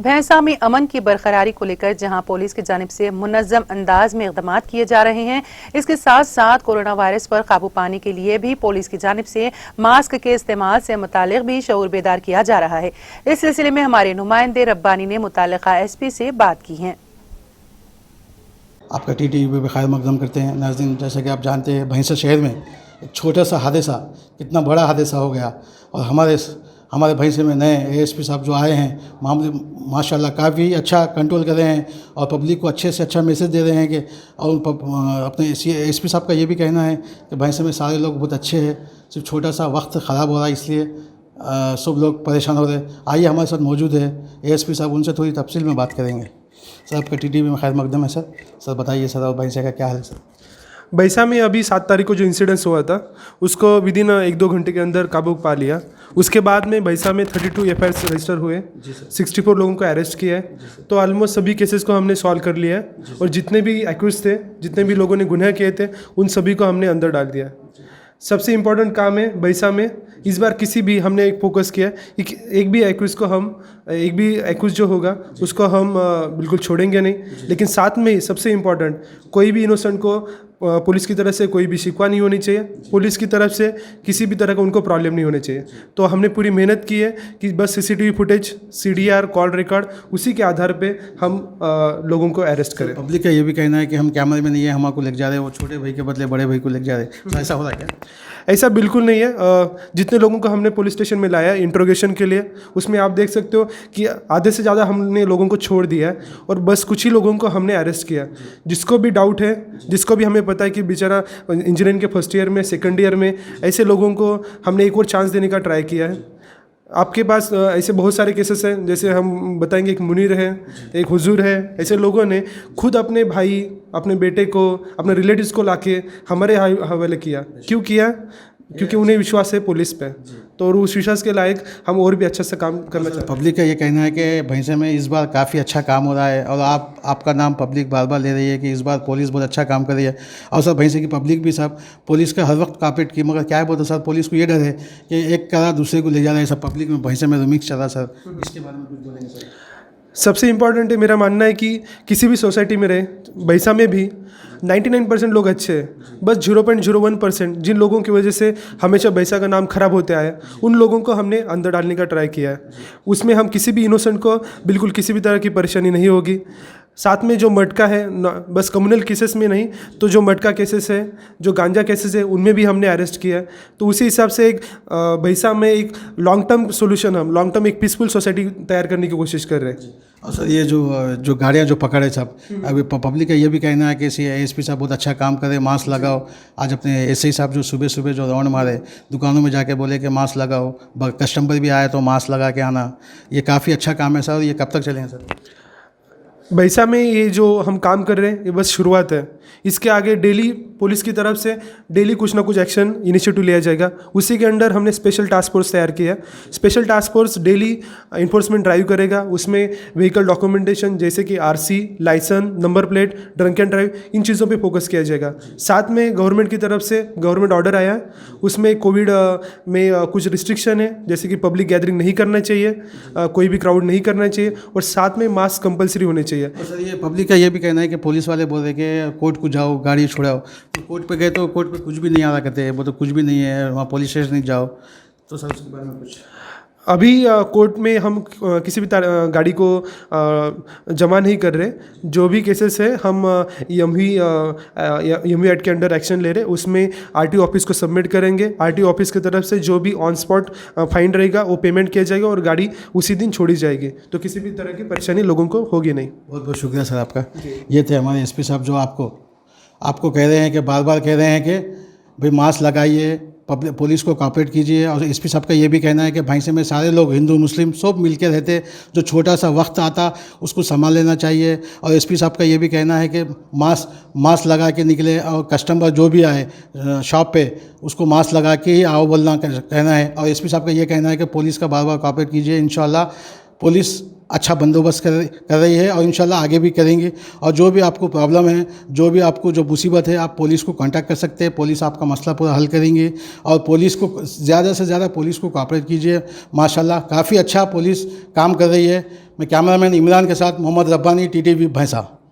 भैंसा में अमन की बरकरारी को लेकर जहां पुलिस की जानिब से मुनज़्ज़म अंदाज में इक़दाम किए जा रहे हैं, इसके साथ साथ कोरोना वायरस पर काबू पाने के लिए भी पुलिस की जानिब से मास्क के इस्तेमाल से मुतालिक भी शऊर बेदार किया जा रहा है। इस सिलसिले में हमारे नुमाइंदे रब्बानी ने मुतालिका SP से बात की है। आपका TTV पे खैर मकदम करते हैं नाज़रीन। जैसा कि आप जानते हैं, भैंसा शहर में एक छोटा सा हादसा कितना बड़ा हादसा हो गया, और हमारे भैंसे में नए ASP साहब जो आए हैं, मामले माशाल्लाह काफ़ी अच्छा कंट्रोल कर रहे हैं और पब्लिक को अच्छे से अच्छा मैसेज दे रहे हैं कि, और अपने ASP साहब का ये भी कहना है कि भैंसे में सारे लोग बहुत अच्छे हैं, सिर्फ छोटा सा वक्त ख़राब हो रहा है, इसलिए सब लोग परेशान हो रहे हैं। आइए, हमारे साथ मौजूद है ASP साहब, उनसे थोड़ी तफसील में बात करेंगे। सर, आपका TTV में खैर मकदम है सर। सर बताइए सर, और भैंसा का क्या हाल है सर? भैंसा में अभी 7 तारीख को जो इंसिडेंस हुआ था, उसको विदिन 1-2 घंटे के अंदर काबू पा लिया। उसके बाद में भैंसा में 32 FIR रजिस्टर हुए, 64 लोगों को अरेस्ट किया है। तो ऑलमोस्ट सभी केसेस को हमने सॉल्व कर लिया है, और जितने भी एक्यूज थे, जितने भी लोगों ने गुनाह किए थे, उन सभी को हमने अंदर डाल दिया। सबसे इम्पोर्टेंट काम है भैंसा में इस बार किसी भी हमने एक फोकस किया कि एक भी एक्यूज जो होगा उसको हम बिल्कुल छोड़ेंगे नहीं। लेकिन साथ में ही सबसे इम्पोर्टेंट, कोई भी इनोसेंट को पुलिस की तरफ से कोई भी शिकवा नहीं होनी चाहिए, पुलिस की तरफ से किसी भी तरह का उनको प्रॉब्लम नहीं होनी चाहिए। तो हमने पूरी मेहनत की है कि बस CCTV footage, CDR, call record, उसी के आधार पे हम लोगों को अरेस्ट करें। पब्लिक का ये भी कहना है कि हम कैमरे में नहीं है, हमको लेके जा रहे हैं, वो छोटे भाई के बदले बड़े भाई को लेके जा रहे हैं। तो ऐसा हो रहा है क्या? ऐसा बिल्कुल नहीं है। जितने लोगों को हमने पुलिस स्टेशन में लाया इंट्रोगेशन के लिए, उसमें आप देख सकते हो कि आधे से ज़्यादा हमने लोगों को छोड़ दिया है, और बस कुछ ही लोगों को हमने अरेस्ट किया। जिसको भी डाउट है, जिसको भी हमें पता है कि बेचारा इंजीनियरिंग के फर्स्ट ईयर में, सेकंड ईयर में, ऐसे लोगों को हमने एक और चांस देने का ट्राई किया है। आपके पास ऐसे बहुत सारे केसेस हैं, जैसे हम बताएंगे, एक मुनीर है, एक हुजूर है। ऐसे लोगों ने खुद अपने भाई, अपने बेटे को, अपने रिलेटिव्स को लाके हमारे हवाले किया। क्यों किया? क्योंकि उन्हें विश्वास है पुलिस पे, तो उस विश्वास के लायक हम और भी अच्छा से काम करना चाहते हैं। पब्लिक का ये कहना है कि भैंसे में इस बार काफ़ी अच्छा काम हो रहा है, और आपका नाम पब्लिक बार बार ले रही है कि इस बार पुलिस बहुत अच्छा काम कर रही है। और सर, भैंसे की पब्लिक भी सब पुलिस का हर वक्त कापेट की, मगर क्या है बोलते सर, पुलिस को ये डर है कि एक करा दूसरे को ले जा रहा है। सब पब्लिक में भैंसे में रिमिक्स चला सर, इसके बारे में कुछ बोलेंगे सर? सबसे इम्पॉर्टेंट है, मेरा मानना है कि किसी भी सोसाइटी में रहे, भैंसा में भी 99% लोग अच्छे हैं। बस 0.01% जिन लोगों की वजह से हमेशा भैंसा का नाम खराब होते आया, उन लोगों को हमने अंदर डालने का ट्राई किया है। उसमें हम किसी भी इनोसेंट को बिल्कुल किसी भी तरह की परेशानी नहीं होगी। साथ में जो मटका है, बस कम्युनल केसेस में नहीं, तो जो मटका केसेस है, जो गांजा केसेस है, उनमें भी हमने अरेस्ट किया है। तो उसी हिसाब से एक भैंसा में एक लॉन्ग टर्म सोल्यूशन, हम लॉन्ग टर्म एक पीसफुल सोसाइटी तैयार करने की कोशिश कर रहे हैं। और सर, ये जो गाड़ियाँ जो पकड़े सब, अभी पब्लिक का ये भी कहना है कि ASP साहब बहुत अच्छा काम करे, मास्क लगाओ। आज अपने SI साहब जो सुबह सुबह जो राउंड मारे, दुकानों में जाके बोले कि मास्क लगाओ, कस्टमर भी आए तो मास्क लगा के आना, ये काफ़ी अच्छा काम है सर। और ये कब तक चलेंगे सर? भैंसा में ये जो हम काम कर रहे हैं, ये बस शुरुआत है। इसके आगे डेली पुलिस की तरफ से डेली कुछ ना कुछ एक्शन इनिशिएटिव लिया जाएगा। उसी के अंडर हमने स्पेशल टास्क फोर्स तैयार किया है। Special task force daily enforcement drive करेगा। उसमें व्हीकल डॉक्यूमेंटेशन जैसे कि RC, licence, number plate, drunk and drive, इन चीज़ों पे फोकस किया जाएगा। साथ में गवर्नमेंट की तरफ से गवर्नमेंट ऑर्डर आया है, उसमें कोविड में कुछ रिस्ट्रिक्शन है, जैसे कि पब्लिक गैदरिंग नहीं करना चाहिए, कोई भी क्राउड नहीं करना चाहिए, और साथ में मास्क कंपलसरी होने चाहिए। तो सर, ये पब्लिक का ये भी कहना है कि पुलिस वाले बोल रहे कि कोर्ट को जाओ, गाड़ी छुड़ाओ। तो कोर्ट पे गए तो कोर्ट पे कुछ भी नहीं आ रहा, कहते हैं वो तो कुछ भी नहीं है, वहाँ पुलिस स्टेशन नहीं जाओ। तो सर, उसके बारे में कुछ? अभी कोर्ट में हम किसी भी गाड़ी को जमा नहीं कर रहे। जो भी केसेस है, हम यमी एक्ट के अंडर एक्शन ले रहे। उसमें RTO ऑफिस को सबमिट करेंगे। RTO ऑफिस की तरफ से जो भी ऑन स्पॉट फाइन रहेगा वो पेमेंट किया जाएगा, और गाड़ी उसी दिन छोड़ी जाएगी। तो किसी भी तरह की परेशानी लोगों को होगी नहीं। बहुत बहुत शुक्रिया सर आपका। ये थे हमारे SP साहब, जो आपको कह रहे हैं कि बार बार कह रहे हैं कि भाई मास्क लगाइए, पुलिस को कॉपरेट कीजिए। और SP साहब का ये भी कहना है कि भैंसे में सारे लोग, हिंदू मुस्लिम सब मिलकर रहते, जो छोटा सा वक्त आता उसको संभाल लेना चाहिए। और SP साहब का ये भी कहना है कि मास्क लगा के निकले, और कस्टमर जो भी आए शॉप पे उसको मास्क लगा के ही आओ बोलना कहना है। और SP साहब का ये कहना है कि पुलिस का बार बार कॉपरेट कीजिए। इंशाल्लाह पुलिस अच्छा बंदोबस्त कर रही है और इंशाल्लाह आगे भी करेंगे। और जो भी आपको प्रॉब्लम है, जो भी आपको जो मुसीबत है, आप पुलिस को कांटेक्ट कर सकते हैं। पुलिस आपका मसला पूरा हल करेंगे। और पुलिस को ज़्यादा से ज़्यादा पुलिस को कोऑपरेट कीजिए। माशाल्लाह काफ़ी अच्छा पुलिस काम कर रही है। मैं कैमरामैन इमरान के साथ मोहम्मद रब्बानी, TTV भैंसा।